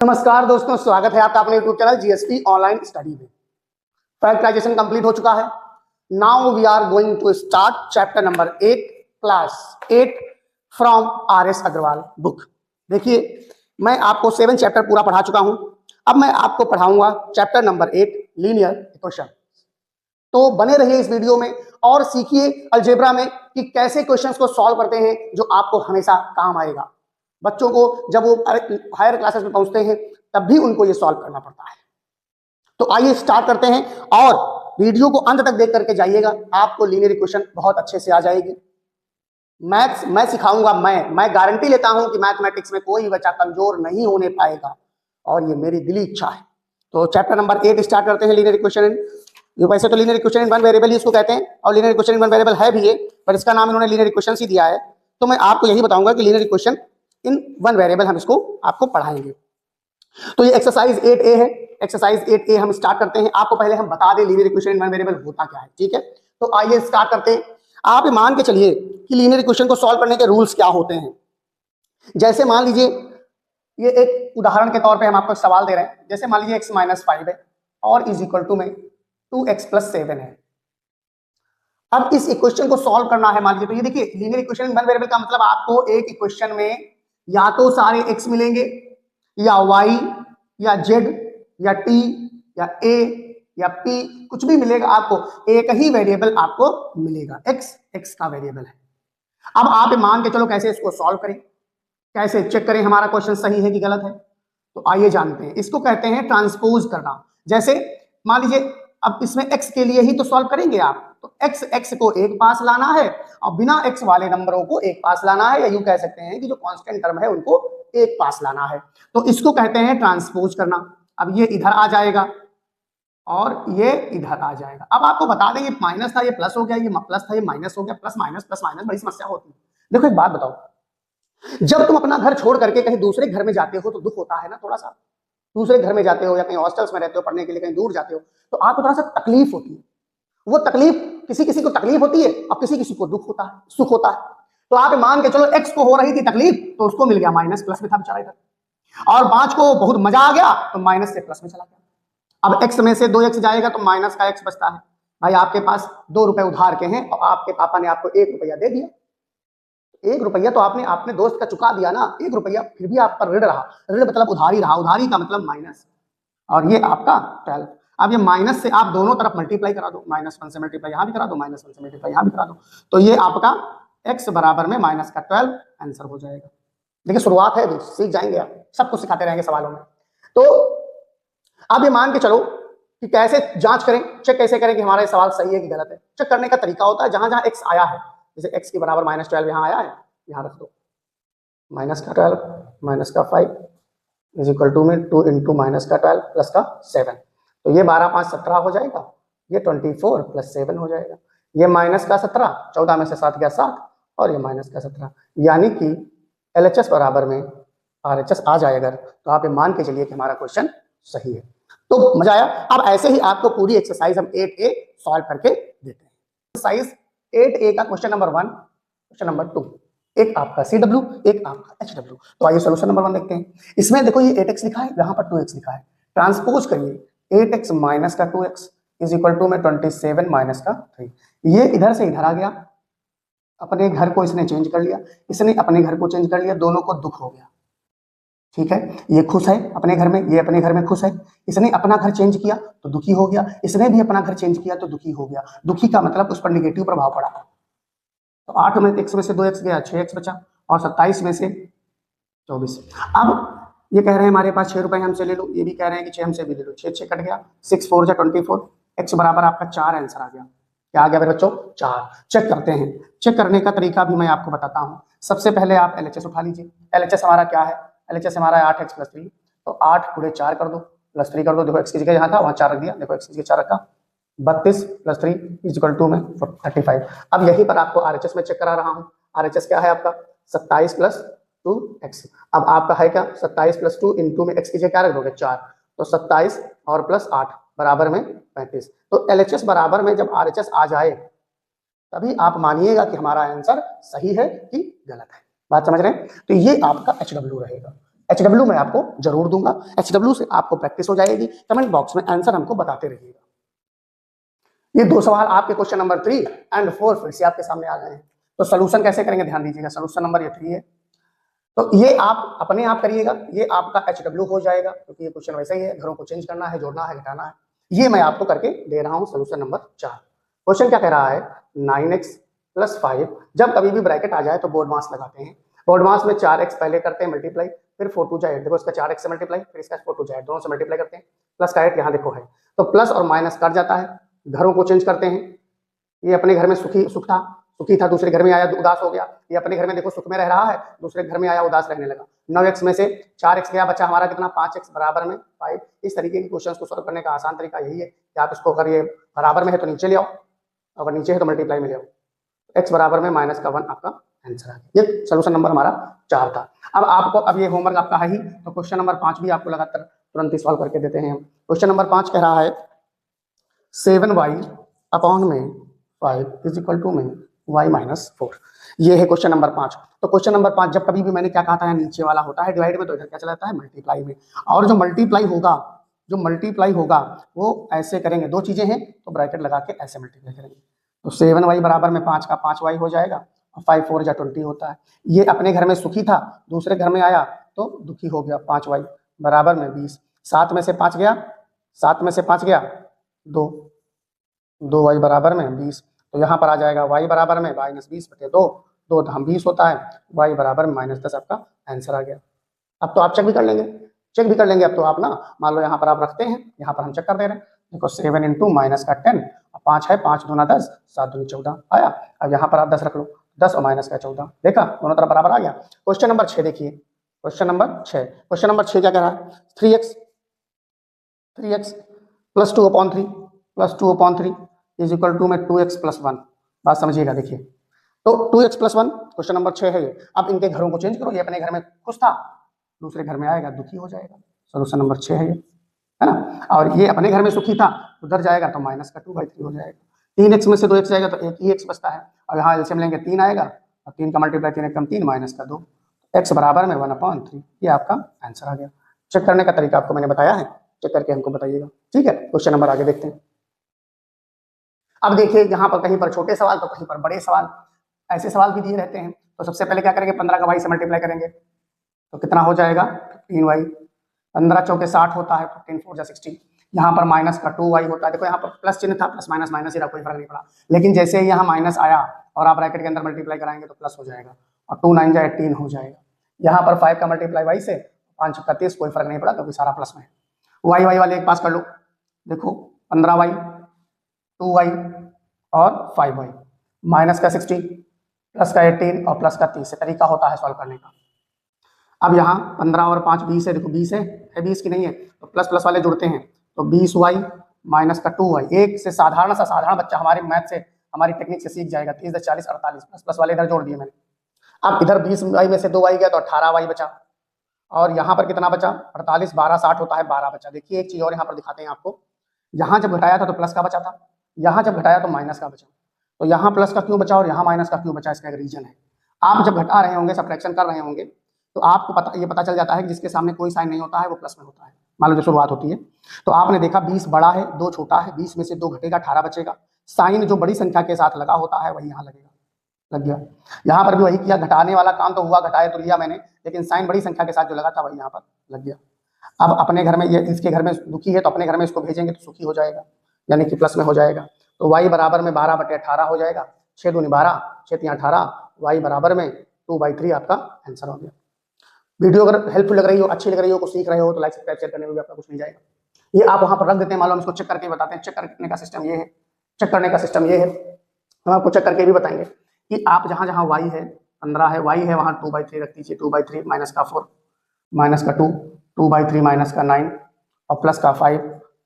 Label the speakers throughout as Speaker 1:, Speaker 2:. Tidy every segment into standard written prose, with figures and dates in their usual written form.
Speaker 1: नमस्कार दोस्तों, स्वागत है आपका अपने YouTube channel GST online study में। फैक्टराइजेशन कंप्लीट हो चुका है। Now we are going to start chapter number 8 class 8 from R S. Agarwal book. देखिए, मैं आपको 7 चैप्टर पूरा पढ़ा चुका हूं। अब मैं आपको पढ़ाऊंगा चैप्टर नंबर 8 लीनियर इक्वेशन। तो बने रहिए इस वीडियो में और सीखिए अलजेब्रा में कि कैसे क्वेश्चंस को सॉल्व करते हैं, जो आपको हमेशा काम आएगा। बच्चों को जब वो हायर क्लासेस में पहुंचते हैं तब भी उनको ये सॉल्व करना पड़ता है। तो आइए स्टार्ट करते हैं और वीडियो को अंत तक देख करके जाइएगा, आपको लीनियर इक्वेशन बहुत अच्छे से आ जाएगी। मैथ्स मैं सिखाऊंगा। मैं गारंटी लेता हूं कि मैथमेटिक्स में कोई बच्चा कमजोर नहीं होने पाएगा और ये मेरी दिली इच्छा है। तो चैप्टर नंबर 8 स्टार्ट करते हैं। लीनियर इक्वेशन वैसे तो linear equation in one variable ही इसको कहते हैं और linear equation in one variable है भी ये, पर इसका नाम इन्होंने लीनियर इक्वेशन ही दिया है। तो मैं आपको यही बताऊंगा कि linear equation in one variable हम इसको आपको पढ़ाएंगे। तो ये एक्सरसाइज 8A है। एक्सरसाइज 8A हम स्टार्ट करते हैं। आपको पहले हम बता दें linear equation in one variable होता क्या है, ठीक है। तो आइए स्टार्ट करते हैं। आप मान के चलिए कि लीनियर इक्वेशन को सॉल्व करने के रूल्स क्या होते हैं। जैसे मान लीजिए, ये एक उदाहरण के तौर पे हम आपको सवाल दे रहे हैं। जैसे मान लीजिए x - 5 है और इज इक्वल टू में 2x + 7 है। अब इस इक्वेशन को सॉल्व करना है। मान लीजिए, तो ये देखिए linear equation in one variable का मतलब आपको एक इक्वेशन में या तो सारे x मिलेंगे या y या z या t या a या p, कुछ भी मिलेगा आपको। एक ही वेरिएबल आपको मिलेगा, x का वेरिएबल है। अब आप मान के चलो कैसे इसको सॉल्व करें, कैसे चेक करें हमारा क्वेश्चन सही है कि गलत है। तो आइए जानते हैं। इसको कहते हैं ट्रांसपोज करना। जैसे मान लीजिए, अब इसमें x के लिए ही तो सॉल्व करेंगे आप। तो x को एक पास लाना है और बिना x वाले नंबरों को एक पास लाना है, या यूं कह सकते हैं कि जो कांस्टेंट टर्म है उनको एक पास लाना है। तो इसको कहते हैं ट्रांसपोज करना। अब ये इधर आ जाएगा और ये इधर आ जाएगा। अब आपको बता दें, ये माइनस था, ये प्लस हो गया, ये प्लस था, ये माइनस हो गया। प्लस माइनस बड़ी समस्या होती है। देखो एक बात बताओ, जब तुम अपना घर छोड़ करके कहीं दूसरे घर में जाते हो तो दुख होता है ना, थोड़ा सा। दूसरे घर में जाते हो या कहीं हॉस्टल्स में रहते हो पढ़ने के लिए, कहीं दूर जाते हो, तो आपको थोड़ा सा तकलीफ होती है। वो तकलीफ किसी किसी को तकलीफ होती है और किसी किसी को दुख होता है, सुख होता है। तो आप मान के चलो x को हो रही थी तकलीफ, तो उसको मिल गया माइनस, प्लस में था बेचारा इधर। और 5 को बहुत मजा आ गया तो माइनस से प्लस में चला गया। अब x में से 2x जाएगा तो माइनस का x बचता है। भाई आपके पास 2 रुपए उधार के हैं और आपके पापा ने आपको 1 रुपया दे दिया। 1 रुपया तो आपने अपने दोस्त का चुका दिया ना, 1 रुपया फिर भी आप पर ऋण रहा। ऋण मतलब उधारी रहा, उधारी का मतलब माइनस। और ये आपका 12। अब ये माइनस से आप दोनों तरफ मल्टीप्लाई करा दो। -1 से मल्टीप्लाई यहां भी करा दो, -1 से मल्टीप्लाई यहां भी करा दो। तो ये आपका x बराबर में -12 आंसर हो जाएगा। देखिए शुरुआत है, सीख जाएंगे आप, सब कुछ सिखाते रहेंगे सवालों में। तो अब ये मान के चलो कि कैसे जांच करें, चेक कैसे करें कि हमारा सवाल सही है कि गलत है। चेक करने का तरीका होता है, जहां जहां x आया है, जैसे x के बराबर -12 यहां आया है, यहां रख दो। -12 -5 इज इक्वल टू में 2 इंटू -12 प्लस का 7। तो ये 12 5 17 हो जाएगा। ये 24 प्लस 7 हो जाएगा। ये -17, 14 में से 7 गया 7, और ये -17। यानी कि LHS बराबर में RHS आ जाएगा। तो आप ये मान के चलिए कि हमारा क्वेश्चन सही है। तो मजा आया। अब ऐसे ही आपको पूरी एक्सरसाइज हम 8A सॉल्व करके देते हैं। एक्सरसाइज 8A का क्वेश्चन नंबर 1, क्वेश्चन नंबर 2, एक आपका CW, एक आपका HW। तो आइए सोल्यूशन नंबर 1 देखते हैं। इसमें देखो ये 8x लिखा है, यहाँ पर 2x लिखा है। ट्रांसपोज करिए 8x माइनस का 2x इज इक्वल टू में 27 माइनस का 3। ये इधर से इधर आ गया, अपने घर को इसने चेंज कर लिया, इसने अपने घर को चेंज कर लिया, दोनों को दुख हो गया। ठीक है, ये खुश है अपने घर में, ये अपने घर में खुश है। इसने अपना घर चेंज किया तो दुखी हो गया, इसने भी अपना घर चेंज किया तो दुखी हो गया। दुखी का मतलब उस पर निगेटिव प्रभाव पड़ा। तो 8 में x में से 2x गया, 6x बचा, और 27 में से 24। अब ये कह रहे हैं हमारे पास 6 रुपए हमसे ले लो, ये भी कह रहे हैं कि 6 हमसे भी ले लो। 6 कट गया, 6 4 जा 24, x बराबर आपका 4 आंसर आ गया। क्या आ गया मेरे बच्चों? 4। चेक करते हैं। चेक करने का तरीका भी मैं आपको बताता हूँ। सबसे पहले आप LHS उठा लीजिए। LHS हमारा क्या है? LHS हमारा है 8x + 3। तो 8 × 4 कर दो, प्लस 3 कर दो। देखो x की जगह यहाँ था, वहाँ 4 रख दिया। देखो x की जगह 4 रखा, 32 + 3 इज इक्वल टू में 35। अब यहीं पर आपको RHS में चेक करा रहा हूँ। RHS क्या है आपका? 27 + 2x। अब आपका है क्या? 27 + 2 इंटू में x की जगह क्या रख दोगे? 4। तो 27 और प्लस 8 बराबर में 35। तो LHS बराबर में जब RHS आ जाए तभी आप मानिएगा कि हमारा आंसर सही है कि गलत है। बात समझ रहे हैं? तो ये आपका HW रहेगा। HW मैं आपको जरूर दूंगा, HW से आपको प्रैक्टिस हो जाएगी। कमेंट बॉक्स में आंसर हमको बताते रहिएगा। ये 2 सवाल आपके क्वेश्चन नंबर 3 एंड 4 फिर से आपके सामने आ गए हैं। तो सोल्यूशन कैसे करेंगे ध्यान दीजिएगा। सोल्यूशन नंबर ये 3 है, तो ये आप अपने आप करिएगा, ये आपका HW हो जाएगा क्योंकि ये क्वेश्चन वैसा ही है, घरों को चेंज करना है, जोड़ना है, घटाना है। ये मैं आपको करके दे रहा हूं सोल्यूशन नंबर 4। क्वेश्चन क्या कह रहा है, 9x + 5। जब कभी भी ब्रैकेट आ जाए तो बोर्ड मास लगाते हैं। बोर्ड मास में 4x पहले करते हैं मल्टीप्लाई, फिर 4 2 8, देखो इसका 4x से मल्टीप्लाई, फिर इसका 4 2 8, दोनों से मल्टीप्लाई करते हैं, प्लस का 8 यहाँ देखो है, तो प्लस और माइनस कट जाता है, घरों को चेंज करते हैं। ये अपने घर में सुखी था, दूसरे घर में आया उदास हो गया। ये अपने घर में देखो सुख में रह रहा है, दूसरे घर में आया उदास रहने लगा। 9x में से 4x गया, बचा हमारा कितना, 5x बराबर में 5। इस तरीके के क्वेश्चंस को सॉल्व करने का आसान तरीका यही है कि आप इसको, अगर ये बराबर में है तो नीचे ले आओ, अगर नीचे है तो मल्टीप्लाई में ले आओ, x बराबर में -1 आपका आंसर आ गया। ये सोल्यूशन नंबर हमारा 4 था। अब आपको, अब ये होमवर्क आपका है ही, तो क्वेश्चन नंबर 5 भी आपको लगातार तुरंत ही सॉल्व करके देते हैं। क्वेश्चन नंबर 5 कह रहा है 7y/5 = y-4। ये है क्वेश्चन नंबर 5। तो क्वेश्चन नंबर 5 जब कभी भी मैंने क्या कहा था, नीचे वाला होता है डिवाइड में, तो इधर क्या चला जाता है, मल्टीप्लाई में। और जो मल्टीप्लाई होगा वो ऐसे करेंगे, 2 चीजें हैं तो ब्रैकेट लगा के ऐसे मल्टीप्लाई करेंगे। तो 7y बराबर में 5 का 5y हो जाएगा, और 5 4 जा 20 होता है। ये अपने घर में सुखी था, दूसरे घर में आया तो दुखी हो गया। 5y बराबर में 20, 7 में से 5 गया, 2, 2y बराबर में 20, तो यहाँ पर आ जाएगा y बराबर में -20/2, 2 हम 20 होता है, y बराबर में -10 आपका आंसर आ गया। अब तो आप चेक भी कर लेंगे अब तो आप ना, मान लो यहाँ पर आप रखते हैं, यहाँ पर हम चेक कर दे रहे हैं। देखो 7 × -10, 5 है, 5 दूना 10, 7 दूनी 14 आया। अब यहाँ पर आप 10 रख लो, 10 और -14, देखा दोनों तरफ बराबर आ गया। क्वेश्चन नंबर 6 देखिए, क्वेश्चन नंबर 6 क्या कह रहा है, 3x + 2/3 इज इक्वल टू में 2x + 1। बात समझिएगा, देखिए तो 2x + 1 क्वेश्चन नंबर 6 है ये। अब इनके घरों को चेंज करो, ये अपने घर में खुश था, दूसरे घर में आएगा दुखी हो जाएगा। सोल्यूशन नंबर 6 है ये, है ना। और ये अपने घर में सुखी था, उधर जाएगा तो -2/3 हो जाएगा। 3x में से 2x जाएगा तो 1 ही x बचता है। अब यहाँ एलसीएम लेंगे, 3 आएगा, और 3 का मल्टीप्लाई 3 × 3 -2, x बराबर में 1/3। ये आपका आंसर आ गया। चेक करने का तरीका आपको मैंने बताया है, चेक करके हमको बताइएगा, ठीक है। क्वेश्चन नंबर आगे देखते हैं। अब देखिए यहाँ पर कहीं पर छोटे सवाल तो कहीं पर बड़े सवाल, ऐसे सवाल भी दिए रहते हैं। तो सबसे पहले क्या करेंगे, 15 का y से मल्टीप्लाई करेंगे तो कितना हो जाएगा, 15y। 15 चौके 60 होता है, 15 4 जा 60। यहाँ पर -2y होता है, देखो यहाँ पर प्लस चिन्ह था, प्लस माइनस माइनस ही रहा, कोई फर्क नहीं पड़ा। लेकिन जैसे ही यहाँ माइनस आया और आप ब्रैकेट के अंदर मल्टीप्लाई कराएंगे तो प्लस हो जाएगा, और 2 9 जा 18 हो जाएगा। यहाँ पर 5 का मल्टीप्लाई y से, 5 × 30, कोई फर्क नहीं पड़ा क्योंकि सारा प्लस में है। y वाले एक पास कर लो, देखो 15y, 2y और 5y, माइनस का 60, प्लस का 18 और प्लस का 30 तरीका होता है सॉल्व करने का। अब यहाँ 15 और 5 20 है, देखो 20 है 20 की नहीं है, तो प्लस प्लस वाले जुड़ते हैं, तो 20y - 2y। एक से साधारण बच्चा हमारे मैथ से, हमारी टेक्निक से सीख जाएगा। 30 10 40 48, प्लस प्लस वाले इधर जोड़ दिए मैंने। अब इधर 20y में से 2y गया तो 18y बचा, और यहाँ पर कितना बचा, 48, 12 60 होता है, 12 बचा। देखिए एक चीज और यहाँ पर दिखाते हैं आपको, यहाँ जब घटाया था तो प्लस का बचा था, यहाँ जब घटाया तो माइनस का बचा। तो यहाँ प्लस का क्यों बचा और यहाँ माइनस का क्यों बचा, इसका एक रीजन है। आप जब घटा रहे होंगे, सब्ट्रैक्शन कर रहे होंगे, तो आपको ये पता चल जाता है कि जिसके सामने कोई साइन नहीं होता है वो प्लस में होता है। मान लो जो शुरुआत होती है, तो आपने देखा 20 बड़ा है, 2 छोटा है, 20 में से 2 घटेगा, 18 बचेगा। साइन जो बड़ी संख्या के साथ लगा होता है वही यहाँ लगेगा, लग गया। यहाँ पर भी वही किया, घटाने वाला काम तो हुआ, घटाए तो लिया मैंने, लेकिन साइन बड़ी संख्या के साथ जो लगा था वही यहाँ पर लग गया। अब अपने घर में, ये इसके घर में दुखी है तो अपने घर में इसको भेजेंगे तो सुखी हो जाएगा, यानी कि प्लस में हो जाएगा। तो y बराबर में 12/18 हो जाएगा, 6 दूनी 12, 6 3 18, y बराबर में 2/3 आपका आंसर हो गया। वीडियो अगर हेल्पफुल लग रही हो, अच्छी लग रही हो, कुछ सीख रहे हो, तो लाइक सब्सक्राइब शेयर करने में भी आपका कुछ नहीं जाएगा। ये आप वहां पर रख देते हैं, मान लो हम इसको चेक करके बताते हैं। चेक करने का सिस्टम ये है, हम आपको चेक करके भी बताएंगे कि आप जहां जहां y है, 15 है, y है, वहां 2/3 रख दीजिए। 2/3 माइनस का 4, माइनस का 2, 2/3 माइनस का 9 और प्लस का 5,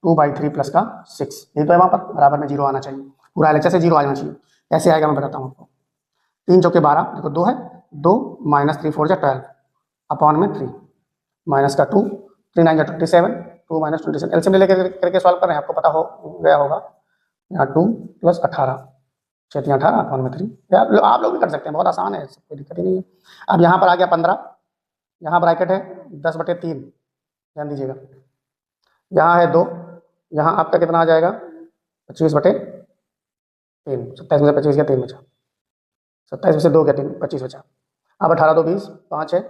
Speaker 1: 2/3 प्लस का 6। ये तो है, वहां पर बराबर में 0 आना चाहिए, पूरा एलएचएस से 0 आना चाहिए। कैसे आएगा मैं बताता हूँ आपको। 3 चौके 12, देखो 2 है, 2 -3 4 जा 12 अपॉन में 3, माइनस का 2, 3 9 जा 27, 2 - 27 एलसीएम लेकर करके सॉल्व कर रहे हैं, आपको पता हो गया होगा। यहाँ 2 + 18, 6 3 18 अपॉन में 3। आप लोग भी कर सकते हैं, बहुत आसान है, कोई दिक्कत ही नहीं है। अब यहाँ पर आ गया 15, यहाँ ब्रैकेट है 10/3, ध्यान दीजिएगा, यहाँ है 2, यहाँ आपका कितना आ जाएगा 25/3, 27 में से 25 गया, 3 बचा, 27 में से 2 गया, 3, 25 बचा। अब 18 2 20, 5 है,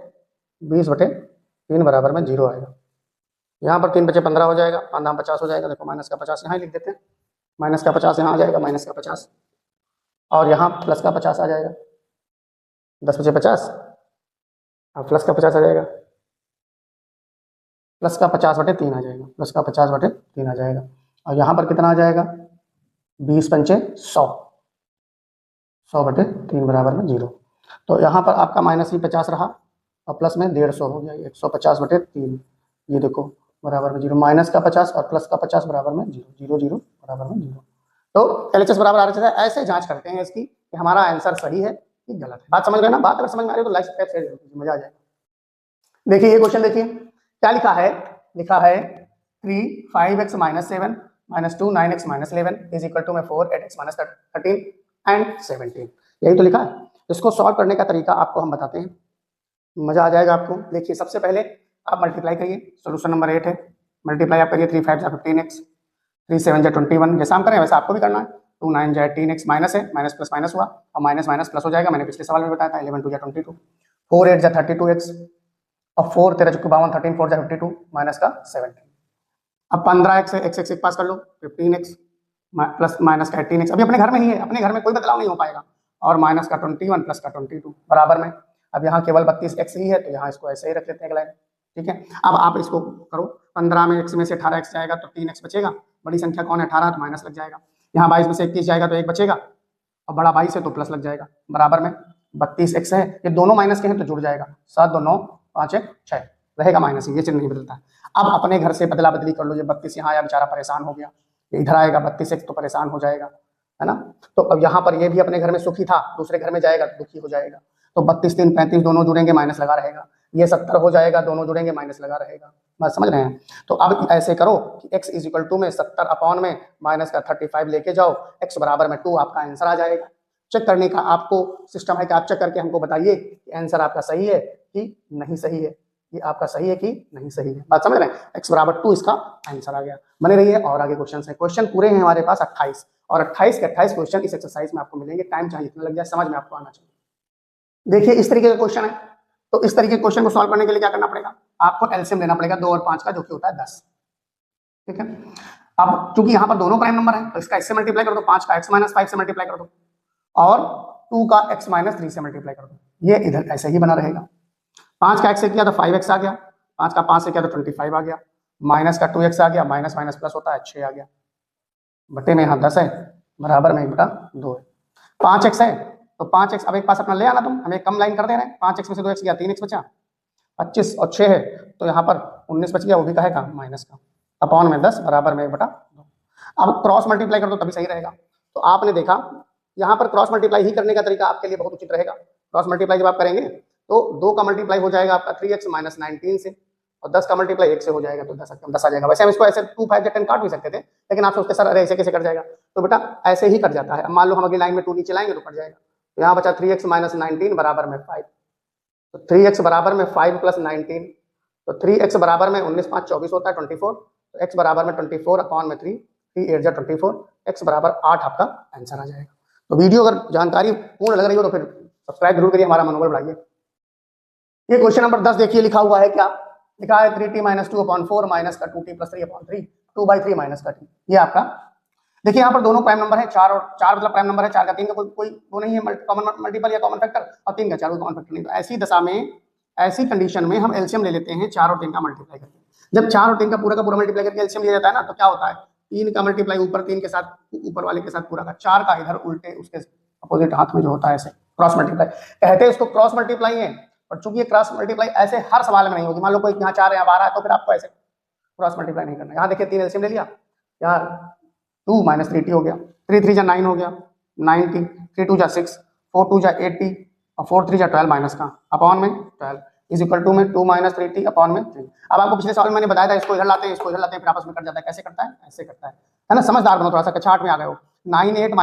Speaker 1: 20/3 बराबर में 0 आएगा। यहाँ पर 3 बचे 15 हो जाएगा, 5 दाम 50 हो जाएगा। देखो माइनस का 50 यहाँ ही लिख देते हैं, माइनस का 50 यहाँ आ जाएगा, माइनस का 50, और यहाँ प्लस का 50 आ जाएगा, 10 बचे 50, अब प्लस का 50 आ जाएगा, प्लस का 50/3 आ जाएगा, प्लस का 50/3 आ जाएगा। और यहाँ पर कितना आ जाएगा 20 पंचे 100, 100/3 बराबर में 0। तो यहाँ पर आपका माइनस ही 50 रहा और प्लस में 150 हो गया, 150/3, ये देखो बराबर में 0। माइनस का 50 और प्लस का 50 बराबर में 0, 0 0 बराबर में 0। तो LHS बराबर RHS है। ऐसे जांच करते हैं इसकी कि हमारा आंसर सही है कि गलत है। बात समझ रहे हैं ना? बात अगर समझ में आ रही है तो लाइक सब्सक्राइब शेयर जरूर, मजा आ जाएगा। देखिए ये क्वेश्चन देखिए क्या लिखा है, लिखा है 3 5x - 7 - 2 9x - 11 is equal to में 4 8x - 13 एंड 17। यही तो लिखा है। इसको सॉल्व करने का तरीका आपको हम बताते हैं, मजा आ जाएगा आपको। देखिए सबसे पहले आप मल्टीप्लाई करिए, सोल्यूशन नंबर 8 है, मल्टीप्लाई आप करिए, 3 5 जा 15x, 3 7 जा 21, जैसा हम करें वैसा आपको भी करना है। 2 9 जा 18x, माइनस है, माइनस प्लस माइनस हुआ और माइनस माइनस प्लस हो जाएगा, मैंने पिछले सवाल में बताया था। 11 2 जा 22, 4 8 जा 32x और 4 13 52, 13 4 जा 52, माइनस का 17। अब 15x है, x एक पास कर लो, 15x प्लस माइनस का 18x, अभी अपने घर में ही है, अपने घर में कोई बदलाव नहीं हो पाएगा, और माइनस का 21 प्लस का 22 बराबर में। अब यहाँ केवल 32x ही है तो यहाँ इसको ऐसे ही रख लेते हैं लाइन, ठीक है। अब आप इसको करो, 15 में x में से 18x जाएगा तो 3x बचेगा, बड़ी संख्या कौन है 18, तो माइनस लग जाएगा। यहाँ 22 में से 21 जाएगा तो 1 बचेगा और बड़ा 22 है तो प्लस लग जाएगा, बराबर में 32x है, ये दोनों माइनस के हैं तो जुड़ जाएगा, 7 2 9 5 1 6 रहेगा माइनस, ये चिन्ह नहीं बदलता है। अब अपने घर से बदला बदली कर लो, ये 32 यहाँ आया बेचारा परेशान हो गया, ये इधर आएगा 32x तो परेशान हो जाएगा, है ना। तो अब यहाँ पर ये भी अपने घर में सुखी था, दूसरे घर में जाएगा तो दुखी हो जाएगा, तो 32 3 35 दोनों जुड़ेंगे माइनस लगा रहेगा, ये 70 हो जाएगा, दोनों जुड़ेंगे माइनस लगा रहेगा, बात समझ रहे हैं। तो अब ऐसे करो कि x इज इक्वल टू में 70 अपॉन में माइनस का 35 लेके जाओ, x बराबर में 2 आपका आंसर आ जाएगा। चेक करने का आपको सिस्टम है कि आप चेक करके हमको बताइए कि आंसर आपका सही है कि नहीं सही है, ये आपका सही है कि नहीं सही है, बात समझ रहे हैं। x बराबर 2 इसका आंसर आ गया। बने रहिए और आगे क्वेश्चन है, क्वेश्चन पूरे हैं हमारे पास 28 और 28 के 28 क्वेश्चन इस एक्सरसाइज में आपको मिलेंगे, टाइम चाहे इतना लग जाए, समझ में आपको आना चाहिए। देखिए इस तरीके का क्वेश्चन है, तो इस तरीके के क्वेश्चन को सॉल्व करने के लिए क्या करना पड़ेगा, आपको एलसीएम लेना पड़ेगा 2 और 5 का, जो कि होता है 10, ठीक है। अब चूंकि यहाँ पर दोनों प्राइम नंबर है तो इसका x से मल्टीप्लाई कर दो, 5 का x - 5 से मल्टीप्लाई कर दो और 2 का x - 3 से मल्टीप्लाई कर दो, ये इधर ऐसे ही बना रहेगा। 5 का x से किया तो 5x आ गया, 5 का 5 से किया तो 25 आ गया, माइनस का 2x आ गया, माइनस माइनस प्लस होता है 6 आ गया, बटे में यहाँ 10 है, बराबर में 1/2 है। 5x है तो 5x, अब एक पास अपना ले आना, तुम हमें कम लाइन कर दे रहे हैं, 5x में से 2x गया 3x बचा, 25 और 6 है तो यहाँ पर 19 बच गया, वो भी कहेगा माइनस का, अपॉन में 10 बराबर में 1/2। अब क्रॉस मल्टीप्लाई कर दो तभी सही रहेगा। तो आपने देखा यहाँ पर क्रॉस मल्टीप्लाई ही करने का तरीका आपके लिए बहुत उचित रहेगा। क्रॉस मल्टीप्लाई जब आप करेंगे तो 2 का मल्टीप्लाई हो जाएगा आपका 3x - 19 से, और 10 का मल्टीप्लाई 1 से हो जाएगा तो 10 आ जाएगा। वैसे हम इसको ऐसे 2 5 10 काट भी सकते थे, लेकिन आप सोचते सर अरे ऐसे कैसे कट जाएगा, तो बेटा ऐसे ही कट जाता है। अब मान लो हम अगली लाइन में 2 नीचे लाएंगे तो कट जाएगा, तो यहाँ बचा 3x - 19 बराबर में 5, तो 3x बराबर में 5 + 19, तो 3x बराबर में 19 5 24 होता है 24, तो x बराबर में 24 अपॉन में 3, 3 8 जा 24, x बराबर 8 आपका आंसर आ जाएगा। तो वीडियो अगर जानकारी पूर्ण लग रही हो तो फिर सब्सक्राइब जरूर करिए, हमारा मनोबल बढ़ाइए। ये क्वेश्चन नंबर 10 देखिए, लिखा हुआ है क्या, लिखा है 3t - 2/4 माइनस का 2t + 3/3, 2/3 माइनस का t, ये आपका। देखिए यहाँ पर दोनों प्राइम नंबर है, 4 और 4 मतलब प्राइम नंबर है, 4 का 3 का कोई वो नहीं है कॉमन मल्टीपल या कॉमन फैक्टर, और 3 का 4 का कॉमन फैक्टर नहीं। तो ऐसी दशा में, ऐसी कंडीशन में हम एलसीएम ले लेते हैं 4 और 3 का मल्टीप्लाई करके। जब 4 और 3 का पूरा मल्टीप्लाई करके एलसीएम लिया जाता है ना, तो क्या होता है, 3 का मल्टीप्लाई ऊपर 3 के साथ, ऊपर वाले के साथ पूरा का, 4 का इधर उल्टे उसके अपोजिट हाथ में जो होता है ऐसे क्रॉस मल्टीप्लाई कहते हैं, उसको क्रॉस मल्टीप्लाई है। और चूंकि ये क्रॉस मल्टीप्लाई ऐसे हर सवाल में नहीं होगी, मान लो कोई यहाँ 4 है यहाँ 12 है तो फिर आपको ऐसे क्रॉस मल्टीप्लाई नहीं करना। यहाँ देखिए 3 एलसीएम ले लिया, यहाँ 2 - 3t हो गया, 3 3 जा 9 हो गया 9t, 3 2 जा 6, 4 2 जा 8t और 4 3 जा 12 माइनस का अपॉन में 12 इज इक्वल टू में 2 - 3t अपॉन में 3। अब आपको पिछले सवाल में मैंने बताया था, इसको इधर लाते हैं, इसको इधर लाते हैं, फिर आपस में कट जाता है। कैसे करता है, ऐसे करता है ना। समझदार बनो थोड़ा सा, कक्षा 8 में आ गए हो। 9 8 -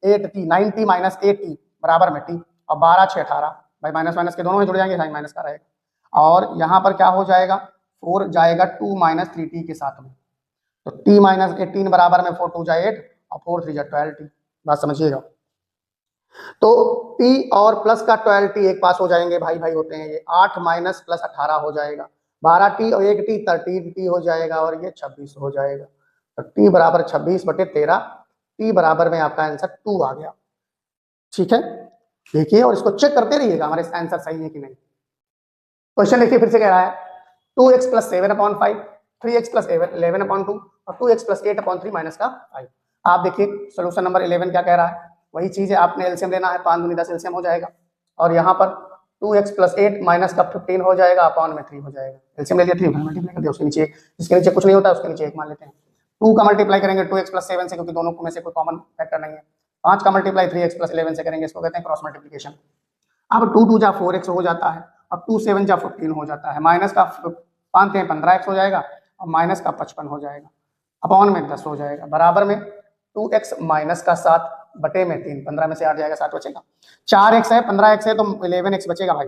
Speaker 1: 8t 9t - 8t बराबर में t, और 12 6 18, भाई माइनस माइनस के दोनों में जुड़ जाएंगे, साइन माइनस का रहेगा। और यहाँ पर क्या हो जाएगा, 4 जाएगा 2 माइनस 3t के साथ में, तो t माइनस 18 बराबर में 4 2 जा 8 और 4 3 जा 12t। बात समझिएगा। तो t और प्लस का 12t एक पास हो जाएंगे, भाई भाई होते हैं ये। 8 माइनस प्लस 18 हो जाएगा, 12t और 1t 13t हो जाएगा, और ये 26 हो जाएगा। तो t बराबर 26 बटे 13, t बराबर में आपका आंसर 2 आ गया। ठीक है, देखिए और इसको चेक करते रहिएगा हमारे आंसर सही है कि नहीं। क्वेश्चन देखिए फिर से कह रहा है 2x प्लस 7/5, 3x प्लस 11/2 और 2x प्लस 8/3 माइनस का 5। आप देखिए सोल्यूशन नंबर 11 क्या कह रहा है, वही चीज है, आपने एलसीएम लेना है, 5 दूनी 10 एलसीएम हो जाएगा, और यहाँ पर 2x प्लस 8 माइनस का 15 हो जाएगा, अपॉन में 3 हो जाएगा। एलसीएम ले लिया, 3 मल्टीप्लाई कर दिया, उसके नीचे जिसके नीचे कुछ नहीं होता उसके नीचे 1 मान लेते हैं। 2 का मल्टीप्लाई करेंगे 2x प्लस 7 से, क्योंकि दोनों में से कोई कॉमन फैक्टर नहीं है। 5 का मल्टीप्लाई 3x प्लस 11 से करेंगे, इसको कहते हैं क्रॉस मल्टीप्लिकेशन। अब 2 2 जा 4x हो जाता है, अब 2 7 जा 14 हो जाता है, माइनस का 5 × 15x हो जाएगा, और माइनस का 55 हो जाएगा, अपॉन में 10 हो जाएगा, बराबर में 2x माइनस का 7 बटे में 3, 15 में से 8 जाएगा 7 बचेगा। 4x है, 15x है तो 11x बचेगा भाई,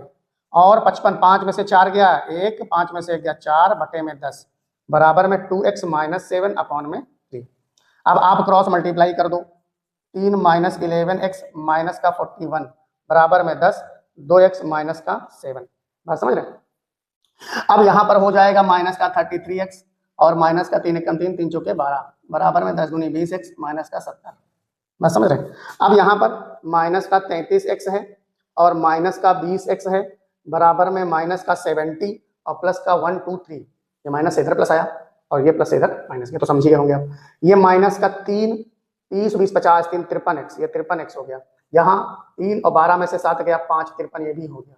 Speaker 1: और 55, 5 में से 4 गया 1, 5 में से 1 गया 4 बटे में 10, बराबर में 2x माइनस 7 अपॉन में 3। अब आप क्रॉस मल्टीप्लाई कर दो, 3 माइनस 11x माइनस का 41 बराबर में 10, 2x माइनस का 7। बात समझ रहे हैं। अब यहाँ पर हो जाएगा माइनस का 33x और माइनस का 3 एकम 3, 3 चौके 12 बराबर में 10 दूनी 20x माइनस का 70। बस समझ रहे हैं। अब यहाँ पर माइनस का 33x है और माइनस का 20x है, बराबर में माइनस का 70 और प्लस का 1 2 3, ये माइनस इधर प्लस आया और ये प्लस इधर माइनस गया, तो समझिए होंगे आप। ये माइनस का 3 30 20 50 3 53x, ये 53x हो गया। यहाँ 3 और 12 में से 7 गया 5 53, ये भी हो गया।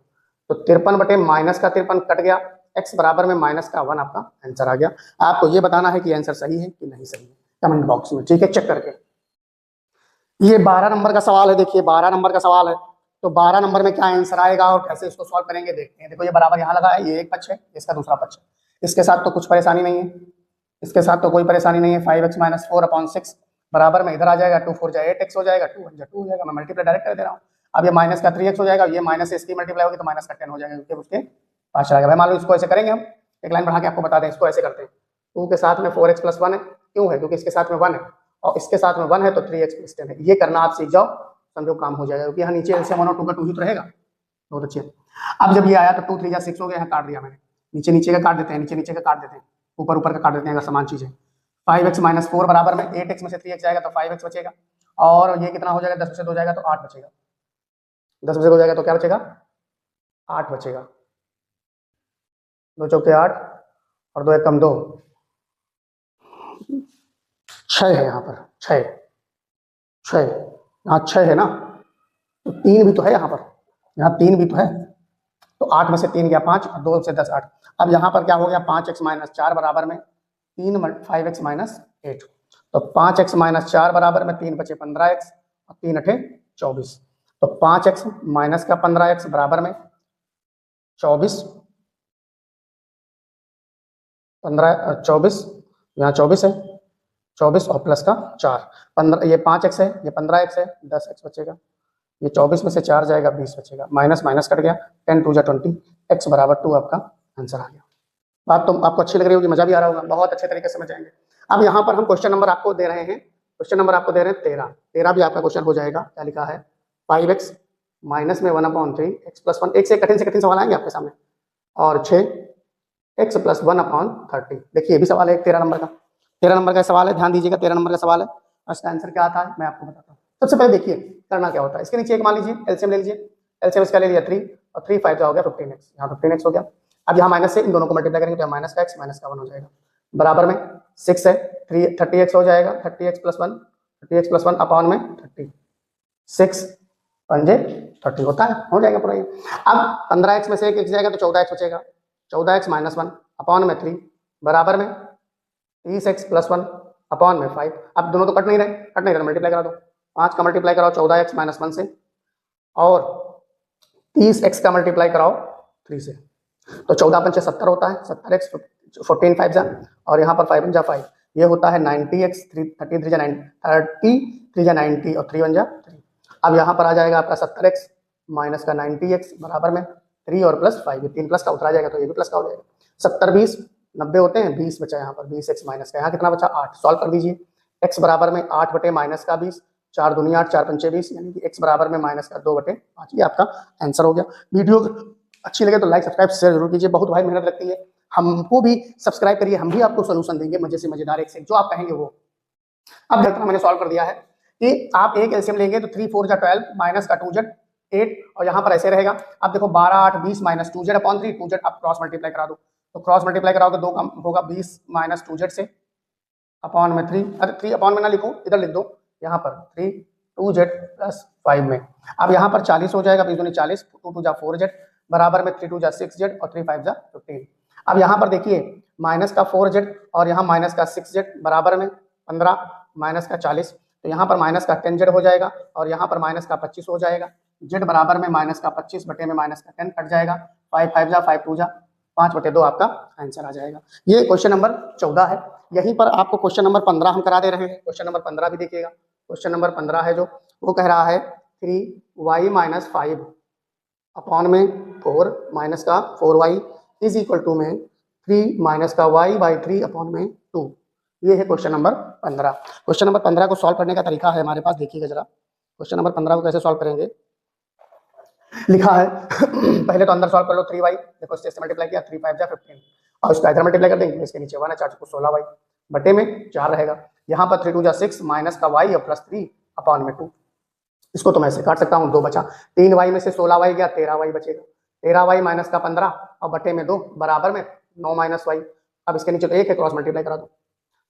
Speaker 1: तो 53 बटे माइनस का 53 कट गया, x बराबर में माइनस का 1 आपका आंसर आ गया। आपको ये बताना है कि आंसर सही है कि नहीं सही है, कमेंट बॉक्स में, ठीक है, चेक करके। ये 12 नंबर का सवाल है, देखिए 12 नंबर का सवाल है, तो 12 नंबर में क्या आंसर आएगा और कैसे इसको सॉल्व करेंगे देखते हैं। देखो ये बराबर यहाँ लगा है, ये एक पक्ष है, इसका दूसरा पक्ष है, इसके साथ तो कुछ परेशानी नहीं है, इसके साथ तो कोई परेशानी नहीं है। 5x माइनस 4/6 बराबर में इधर आ जाएगा, 2 4 जा 8x हो जाएगा, 2 1 जा 2 हो जाएगा, मैं मल्टीप्लाई डायरेक्ट कर दे रहा हूँ। अब ये माइनस का 3x हो जाएगा, ये माइनस से इसकी मल्टीप्लाई होगी तो माइनस का 10 हो जाएगा, क्योंकि उसके पास चला गया। भाई मान लो इसको ऐसे करेंगे, हम एक लाइन बढ़ा के आपको बता दें, इसको ऐसे करते हैं, 2 के साथ में 4x प्लस 1 है, क्यों है, क्योंकि इसके साथ में 1 है और इसके साथ में 1 है, तो 3x प्लस 10 है। ये करना आप सीख जाओ, समझो काम हो जाएगा, क्योंकि यहाँ नीचे एलसीएम 1 और 2 का 2 ही तो रहेगा। बहुत अच्छे। अब जब ये आया तो 2 3 जा 6 हो गया, यहाँ काट दिया मैंने, नीचे नीचे का काट देते हैं, नीचे नीचे का काट देते हैं, ऊपर ऊपर का काट देते हैं, अगर समान चीज है। 5x माइनस 4 बराबर में 8x में से 3x जाएगा तो 5x बचेगा, और ये कितना हो जाएगा, 10 में से 2 जाएगा तो 8 बचेगा, 10 में से 2 जाएगा तो क्या बचेगा, 8 बचेगा, 2 चौके 8 और 2 एकम 2, 6 है यहाँ पर, 6 यहाँ 6 है ना, तो 3 भी तो है यहाँ पर, यहाँ 3 भी तो है, तो 8 में से 3 गया 5 और 2 से 10 8। अब यहाँ पर क्या हो गया, 5x माइनस 4 बराबर में 5x माइनस 8, तो 5x माइनस 4 बराबर में 3 बचे 15x और 3 8 24, तो 5x माइनस का 15x बराबर में 24, 24 यहाँ 24 है, 24 और प्लस का 4, 15, ये 5x है, ये 15x है, 10x बचेगा, ये 24 में से 4 जाएगा 20 बचेगा, माइनस माइनस कट गया, 10 2 जा 20, x बराबर 2 आपका आंसर आ गया। बात तो आपको अच्छी लग रही होगी, मजा भी आ रहा होगा, बहुत अच्छे तरीके से समझ जाएंगे। अब यहाँ पर हम क्वेश्चन नंबर आपको दे रहे हैं, क्वेश्चन नंबर आपको दे रहे हैं 13 भी आपका क्वेश्चन हो जाएगा। क्या लिखा है, 5x माइनस में 1/3 x प्लस 1, एक से कठिन सवाल आएंगे आपके सामने, और 6x प्लस 1/30। देखिए ये भी सवाल है 13 नंबर का, 13 नंबर का सवाल है, ध्यान दीजिएगा, 13 नंबर का सवाल है और इसका आंसर क्या आता है मैं आपको बताता हूँ। सबसे पहले देखिए करना क्या होता है, इसके नीचे एक मान लीजिए एलसीएम ले लीजिए, एलसीएम इसका ले लिया 3 और 3 5 हो गया 15x, यहाँ 15x हो गया। अब यहाँ माइनस से इन दोनों को मल्टीप्लाई करेंगे तो माइनस का x माइनस का 1 हो जाएगा, बराबर में 6 है, 30x हो जाएगा, 30x प्लस 1 अपॉन में 30, 6 पंजे 30 होता है, हो जाएगा पूरा ये। अब 15x में से एक x जाएगा तो 14x बचेगा, 14x माइनस 1 अपॉन में 3 बराबर में 30x प्लस 1 अपॉन में 5। अब दोनों तो कट नहीं रहे, मल्टीप्लाई करा दो, 5 का मल्टीप्लाई कराओ 14x माइनस 1 से और 30x का मल्टीप्लाई कराओ 3 से, तो 14 पंचे 70 होता है, 70x 14 5 जा और यहाँ पर 5 1 जा 5, ये होता है 90x, 33 जा 90 और 3 1 जा 3। अब यहाँ पर आ जाएगा आपका 70x माइनस का 90x बराबर में 3 और प्लस 5, ये 3 प्लस का उतरा जाएगा तो ये भी प्लस का हो जाएगा। 70 20 90 होते हैं, 20 बचा यहाँ पर, 20x माइनस का, यहाँ कितना बचा 8। सॉल्व कर दीजिए। x बराबर में 8 बटे माइनस का 20, 4 दूनी 8, 4 पंचे 20, यानी कि x बराबर में माइनस का 2 बटे 5। ये आपका आंसर हो गया। वीडियो अच्छी लगे तो लाइक सब्सक्राइब शेयर जरूर कीजिए, बहुत भाई मेहनत लगती है, हमको भी सब्सक्राइब करिए, हम भी आपको सोल्यूशन देंगे मजे से मजेदार, एक से जो आप कहेंगे वो। अब जितना मैंने सॉल्व कर दिया है कि आप एक एलसीएम लेंगे तो 3 4 जा 12 माइनस का 2z 8, और यहाँ पर ऐसे रहेगा। अब देखो 12 8 20 माइनस 2z अपॉन 3, 2z आप क्रॉस मल्टीप्लाई करा दो, तो क्रॉस मल्टीप्लाई कराओगे 2 कम होगा 20 माइनस 2z से अपॉन में 3, अरे 3 अपॉन में ना लिखो, इधर लिख दो, यहाँ पर 3 2z प्लस 5 में। अब यहाँ पर 40 हो जाएगा, 20 दूनी 40, 2 2 जा 4z बराबर में 3 2 जा 6z और 3 5 जा 15। अब यहाँ पर देखिए माइनस का 4z और यहाँ माइनस का 6z बराबर में 15 माइनस का 40, तो यहाँ पर माइनस का 10z हो जाएगा और यहाँ पर माइनस का 25 हो जाएगा। z बराबर में माइनस का 25 बटे में माइनस का 10 कट जाएगा, 5 5 जा 5 2 जा 5 बटे 2 आपका आंसर आ जाएगा। ये क्वेश्चन नंबर 14 है। यहीं पर आपको क्वेश्चन नंबर 15 हम करा दे रहे हैं। क्वेश्चन नंबर 15 भी देखिएगा। क्वेश्चन नंबर 15 है जो वो कह रहा है 3y माइनस 5 अपॉन में 4 माइनस का 4y इज इक्वल टू में 3 माइनस का y बाई 3 अपॉन में 2। ये है क्वेश्चन नंबर 15। क्वेश्चन नंबर 15 को सॉल्व करने का तरीका है हमारे पास, देखिएगा जरा। क्वेश्चन नंबर 15 को कैसे सॉल्व करेंगे, लिखा है पहले तो अंदर सॉल्व कर लो 3y, देखो इससे मल्टीप्लाई किया 3 5 जा 15 और इसका इधर मल्टीप्लाई कर देंगे, इसके नीचे 1 है 4 को 16y बटे में 4 रहेगा। यहाँ पर 3 2 जा 6 माइनस का y और प्लस 3 अपॉन में 2। इसको तो मैं ऐसे काट सकता हूँ, 2 बचा, 3y में से 16y गया 13y बचेगा, 13y माइनस का 15 और बटे में 2 बराबर में 9 माइनस y। अब इसके नीचे तो 1 है, क्रॉस मल्टीप्लाई करा दो,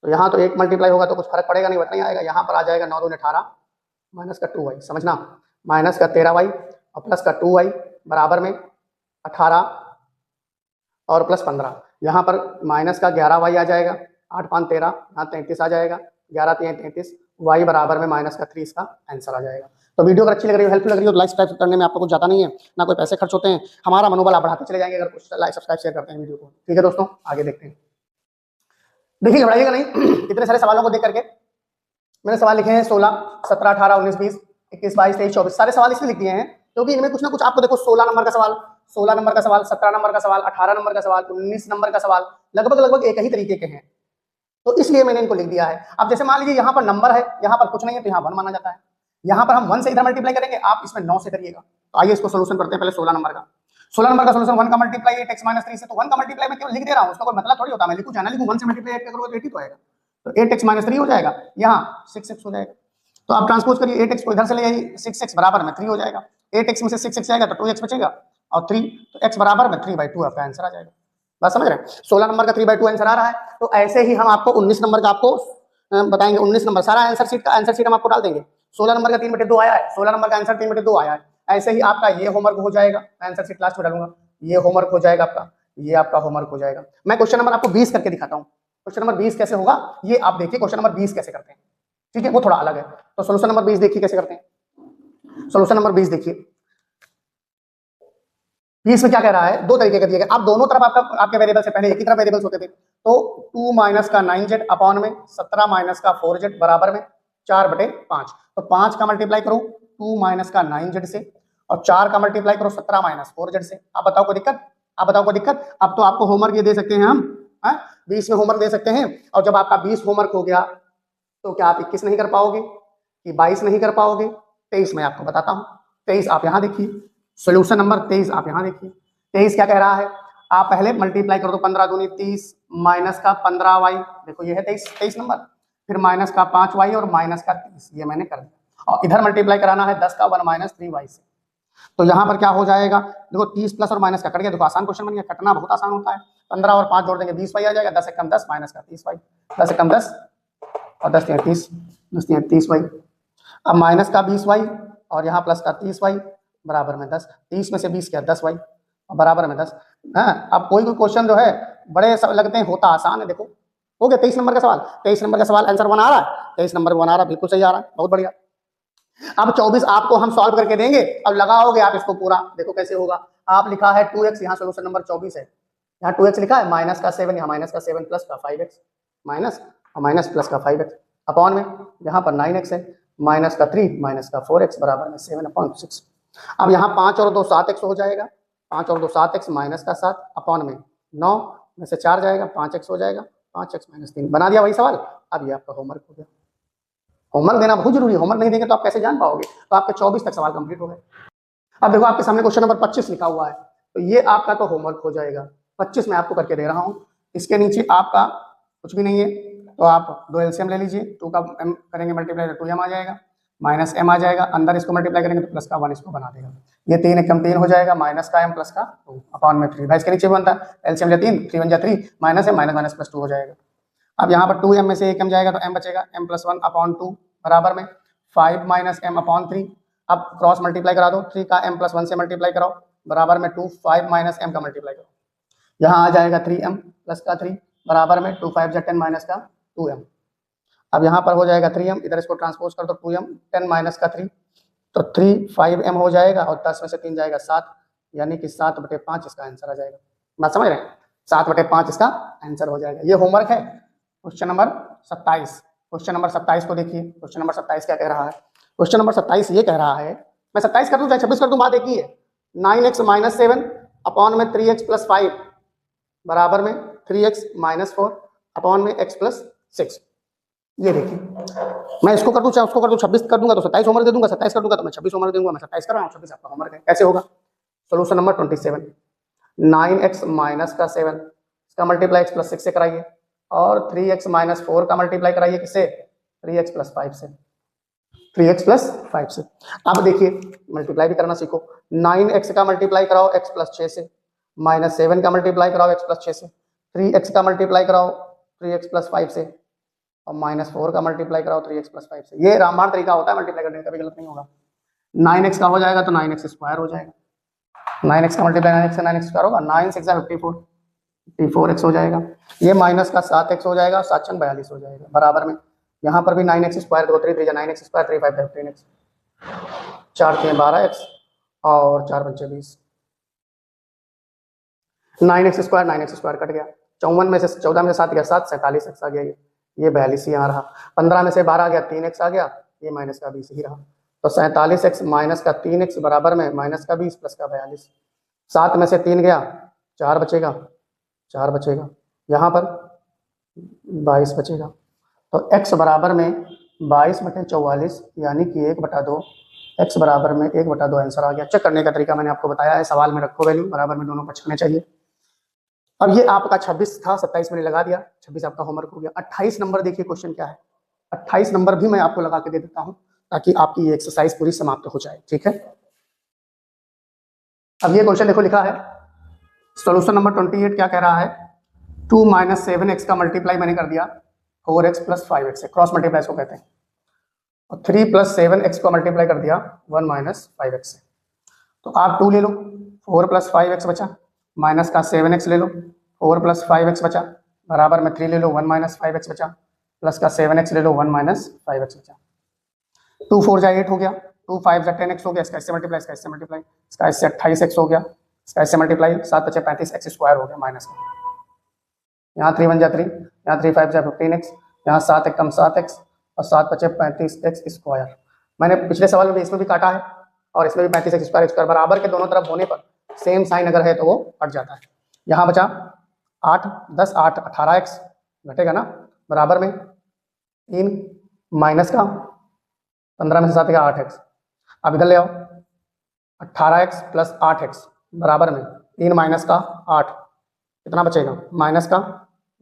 Speaker 1: तो यहाँ तो 1 मल्टीप्लाई होगा तो कुछ फर्क पड़ेगा नहीं, बतना ही आएगा। यहाँ पर आ जाएगा 9 2 18 माइनस का 2y, समझना, माइनस का 13y और प्लस का 2y बराबर में 18 और प्लस 15। यहाँ पर माइनस का 11y आ जाएगा, 8 5 13, यहाँ 33 आ जाएगा, 11 3 33, y बराबर में माइनस का 3 इसका आंसर आ जाएगा। तो वीडियो अगर अच्छी लग रही हो, हेल्पफुल लग रही हो तो लाइक सब्सक्राइब करने में आपको कुछ जाता नहीं है, ना कोई पैसे खर्च होते हैं, हमारा मनोबल आप बढ़ाते चले जाएंगे अगर कुछ लाइक सब्सक्राइब शेयर करते हैं वीडियो को। ठीक है दोस्तों, आगे देखते हैं। देखिए घबराइएगा नहीं इतने सारे सवालों को देख करके। मैंने सवाल लिखे हैं 16 17 18 19 20 21 22 23 24, सारे सवाल इसलिए लिख दिए हैं क्योंकि इनमें कुछ ना कुछ आपको देखो 16 नंबर का सवाल, 16 नंबर का सवाल, 17 नंबर का सवाल, 18 नंबर का सवाल, 19 नंबर का सवाल, लगभग एक ही तरीके के हैं, तो इसलिए मैंने इनको लिख दिया है। अब जैसे मान लीजिए यहाँ पर नंबर है, यहाँ पर कुछ नहीं है तो यहाँ 1 माना जाता है, यहाँ पर हम 1 से इधर मल्टीप्लाई करेंगे, आप इसमें 9 से करिएगा। तो आइए इसको सोल्यूशन करते हैं। पहले 16 नंबर का सोल्यूशन 1 का मल्टीप्लाई 8x माइनस 3 से, तो 1 का मल्टीप्लाई मैं केवल लिख दे रहा हूँ, उसका कोई मतलब थोड़ी होता है मैं लिखूं चाहे लिखूं, 1 से मल्टीप्लाई 8 करोगे तो 8 ही तो आएगा, तो 8x माइनस 3 हो जाएगा, यहाँ 6x हो जाएगा। तो आप ट्रांसपोज करिए 8x को इधर से ले आइए, 6x बराबर में 3 हो जाएगा, 8x में से 6x जाएगा तो 2x बचेगा और 3, तो x बराबर में 3/2 आपका आंसर आ जाएगा। बात समझ रहे हैं? 16 नंबर का 3/2 आंसर आ रहा है। तो ऐसे ही हम आपको 19 नंबर का आपको बताएंगे। 19 नंबर सारा आंसर शीट हम आपको डाल देंगे। 16 नंबर का 3/2 आया है, 16 नंबर का आंसर 3/2 आया है। ऐसे ही आपका ये होमवर्क हो जाएगा, आंसर शीट लास्ट में डालूंगा, ये होमवर्क हो जाएगा आपका, ये आपका होमवर्क हो जाएगा। मैं क्वेश्चन नंबर आपको 20 करके दिखाता हूँ। क्वेश्चन नंबर 20 कैसे होगा ये आप देखिए, क्वेश्चन नंबर 20 कैसे करते हैं, ठीक है, वो थोड़ा अलग है। तो सोल्यूशन नंबर 20 देखिए कैसे करते हैं। सोल्यूशन नंबर 20 देखिए, 20 में क्या कह रहा है, दो तरीके का दिया गया। आप दोनों तरफ आपके वेरिएबल से पहले एक ही तरफ वेरिएबल्स होते थे, तो 2 माइनस का 9z अपॉन में 17 माइनस का 4z बराबर में 4/5। तो 5 का मल्टीप्लाई करो 2 माइनस का 9z से और 4 का मल्टीप्लाई करो 17 माइनस 4z से। आप बताओ कोई दिक्कत? आप बताओ कोई दिक्कत? अब तो आपको होमवर्क ये दे सकते हैं हम, 20 में होमवर्क दे सकते हैं, और जब आपका 20 होमवर्क हो गया तो क्या आप 21 नहीं कर पाओगे कि 22 नहीं कर पाओगे? 23 मैं आपको बताता हूँ। 23 आप यहाँ देखिए, सोल्यूशन नंबर 23 आप यहाँ देखिए। 23 क्या कह रहा है, आप पहले मल्टीप्लाई कर दो, 15 दूनी 30 माइनस का 15y, देखो ये है 23 नंबर, फिर माइनस का 5y और माइनस का 30, ये मैंने कर दिया। और इधर मल्टीप्लाई कराना है 10 का 1 माइनस 3y से। तो यहाँ पर क्या हो जाएगा, देखो 30 प्लस और माइनस का कट गया, देखो आसान क्वेश्चन बन गया, कटना बहुत आसान होता है। 15 और 5 जोड़ देंगे 20y आ जाएगा, 10 से कम 10 माइनस का 30y, 10 से कम 10 और 10 30, 10 30y। अब माइनस का 20y और यहाँ प्लस का 30y बराबर में 10, 30 में से 20 क्या 10y और बराबर में 10। अब कोई क्वेश्चन जो है बड़े सब लगते हैं, होता आसान है। देखो हो गया 23 नंबर का सवाल, 23 नंबर का सवाल आंसर 1 आ रहा है, 23 नंबर 1 आ रहा है, बिल्कुल सही आ रहा है, बहुत बढ़िया। अब 24 आपको हम सॉल्व करके देंगे, अब लगाओगे आप इसको पूरा, देखो कैसे होगा। आप लिखा है 2x, यहाँ सोल्यूशन नंबर 24 है, यहाँ 2x लिखा है, माइनस का 7, यहाँ माइनस का 7 प्लस का 5x, माइनस और माइनस प्लस का 5x अपॉन में यहाँ पर 9x है, माइनस का 3 माइनस का 4x बराबर में 7/6। अब यहाँ 5 और 2 7x हो जाएगा, 5 और 2 7x माइनस का 7 अपॉन में 9 में से 4 जाएगा 5x हो जाएगा 5x माइनस 3 बना दिया वही सवाल। अब ये आपका होमवर्क हो गया। होमवर्क देना बहुत जरूरी है, होमवर्क नहीं देंगे तो आप कैसे जान पाओगे। तो आपके 24 तक सवाल कंप्लीट हो गए। अब देखो आपके सामने क्वेश्चन नंबर 25 लिखा हुआ है, तो ये आपका तो होमवर्क हो जाएगा। 25 मैं आपको करके दे रहा हूँ, इसके नीचे आपका कुछ भी नहीं है, तो आप 2 एलसीएम ले लीजिए। 2 का m करेंगे मल्टीप्लाई तो 2m आ जाएगा, माइनस m आ जाएगा, अंदर इसको मल्टीप्लाई करेंगे तो प्लस का 1 इसको बना देगा। ये 3 एकम 3 हो जाएगा, माइनस का m प्लस का 2 अपॉन में 3। भाई इसके नीचे बनता है एलसीएम ले 3, 3 1 जा 3 minus m minus minus plus 2 हो जाएगा। अब यहाँ पर 2m में से 1m जाएगा तो m बचेगा, m प्लस 1 अपॉन 2 बराबर में 5 माइनस m अपॉन 3। अब क्रॉस मल्टीप्लाई करा दो, 3 का m प्लस 1 से मल्टीप्लाई कराओ बराबर में 2 5 माइनस m का मल्टीप्लाई करो, यहाँ आ जाएगा 3m प्लस का 3 बराबर में 2 5 जा 10 माइनस का 2m। अब यहाँ पर हो जाएगा 3m, इधर इसको ट्रांसपोज कर दो 2m 10 माइनस का 3 तो 3 5m हो जाएगा और 10 में से 3 जाएगा 7, यानी कि 7/5 इसका आंसर आ जाएगा। बात समझ रहे हैं, 7/5 इसका आंसर हो जाएगा। ये होमवर्क है। क्वेश्चन नंबर 27, क्वेश्चन नंबर 27 को देखिए। क्वेश्चन नंबर 27 क्या कह रहा है? क्वेश्चन नंबर 27 ये कह रहा है, मैं 27 कर दूं चाहे 26 कर दूं, बात एक ही है। 9x माइनस 7 अपॉन में 3x प्लस 5 बराबर में 3x माइनस 4 अपॉन में x प्लस 6। ये देखिए मैं इसको कर दूं चाहे उसको कर दूं, 26 कर दूंगा तो 27 होमवर्क दे दूंगा, 27 कर दूंगा तो मैं 26 होमवर्क दूंगा। मैं 27 कर रहा हूँ, 26 आपका होमवर्क है। कैसे होगा? सोल्यूशन नंबर 27, 9x माइनस का 7 इसका मल्टीप्लाई x प्लस 6 से कराइए और 3x माइनस 4 का मल्टीप्लाई कराइए किससे? 3x प्लस 5 से, 3x प्लस 5 से। अब देखिए मल्टीप्लाई भी करना सीखो। 9x का मल्टीप्लाई कराओ x प्लस 6 से, माइनस 7 का मल्टीप्लाई कराओ x प्लस 6 से, 3x का मल्टीप्लाई कराओ 3x प्लस 5 से और माइनस 4 का मल्टीप्लाई कराओ 3x प्लस 5 से। ये रामबाण तरीका होता है मल्टीप्लाई करने का, कभी गलत नहीं होगा। 9x का हो जाएगा तो 9x स्क्वायर हो जाएगा, 9x का मल्टीप्लाई 9x से 9x स्क्वायर होगा, 9 6 54, 54x हो जाएगा। ये माइनस का 7x हो जाएगा, 7 6 42 हो जाएगा बराबर में। यहाँ पर भी 9x square, 2 3 3 9x square, 3 5 15x, 4 3 12x और 4 5 20। 9x स्क्वायर कट गया, 54 में से 14 में से 7 गया 7, 47x आ गया। ये 42 यहाँ रहा, 15 में से 12 आ गया 3x आ गया, ये माइनस का 20 ही रहा। तो 47x माइनस का 3x बराबर में माइनस का 20 प्लस का 42। 7 में से 3 गया 4 बचेगा, 4 बचेगा, यहाँ पर 22 बचेगा। तो x बराबर में 22/44 यानी कि 1/2, x बराबर में 1/2 आंसर आ गया। चेक करने का तरीका मैंने आपको बताया है, सवाल में रखो वैल्यू बराबर में, दोनों पक्ष होने चाहिए। अब ये आपका 26 था, 27 मैंने लगा दिया, 26 आपका होमवर्क हो गया। 28 नंबर देखिए क्वेश्चन क्या है। 28 नंबर भी मैं आपको लगा के दे देता हूं ताकि आपकी ये एक्सरसाइज पूरी समाप्त हो जाए, ठीक है। अब ये क्वेश्चन देखो लिखा है, सॉल्यूशन नंबर 28 क्या कह रहा है? 2 माइनस 7x का मल्टीप्लाई मैंने कर दिया 4x प्लस 5x से, क्रॉस मल्टीप्लाई को कहते हैं, और 3 प्लस 7x को मल्टीप्लाई कर दिया 1 माइनस 5x से। तो आप 2 ले लो, 4 प्लस 5x बचा, माइनस का 7x ले लो, 4 प्लस 5x बचा बराबर में 3 ले लो, 1 माइनस 5x बचा, प्लस का 7x ले लो, 1 माइनस 5x बचा। 2 4 जा 8 हो गया, 2 5 जा 10x हो गया, इसका इससे मल्टीप्लाई, इसका इससे मल्टीप्लाई, इसका इससे 28x हो गया, इसका इससे मल्टीप्लाई, 7 5 35x स्क्वायर हो गया माइनस का, यहाँ 3 1 जा 3, यहाँ 3 5 जा 15x, यहाँ 7 1 कम 7x और 7 5 35x स्क्वायर। मैंने पिछले सवाल में भी इसमें भी काटा है और इसमें भी 35x स्क्वायर बराबर के दोनों तरफ होने पर सेम साइन अगर है तो वो कट जाता है। यहाँ बचा 8 10 8 18x घटेगा ना, बराबर में 3 माइनस का 15 में से 7 गया 8x। अब इधर ले आओ, 18x प्लस 8x बराबर में 3 माइनस का 8, कितना बचेगा? माइनस का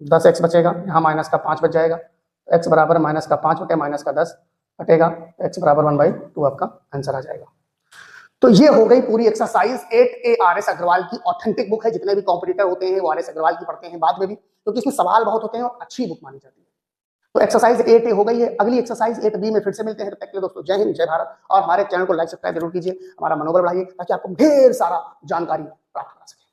Speaker 1: 10x बचेगा, यहाँ माइनस का 5 बच जाएगा, x बराबर माइनस का 5 बटे माइनस का 10 बटेगा, x बराबर 1/2 आपका आंसर आ जाएगा। तो ये हो गई पूरी एक्सरसाइज 8A RS अग्रवाल की ऑथेंटिक बुक है। जितने भी कॉम्पिटिटर होते हैं वो RS अग्रवाल की पढ़ते हैं बाद में भी, क्योंकि इसमें सवाल बहुत होते हैं और अच्छी बुक मानी जाती है। तो एक्सरसाइज 8A हो गई है। अगली एक्सरसाइज 8B में फिर से मिलते हैं। तब तक के लिए दोस्तों जय हिंद, जय भारत, और हमारे चैनल को लाइक सब्सक्राइब जरूर कीजिए, हमारा मनोबल बढ़ाइए ताकि आपको ढेर सारा जानकारी प्राप्त कर सके।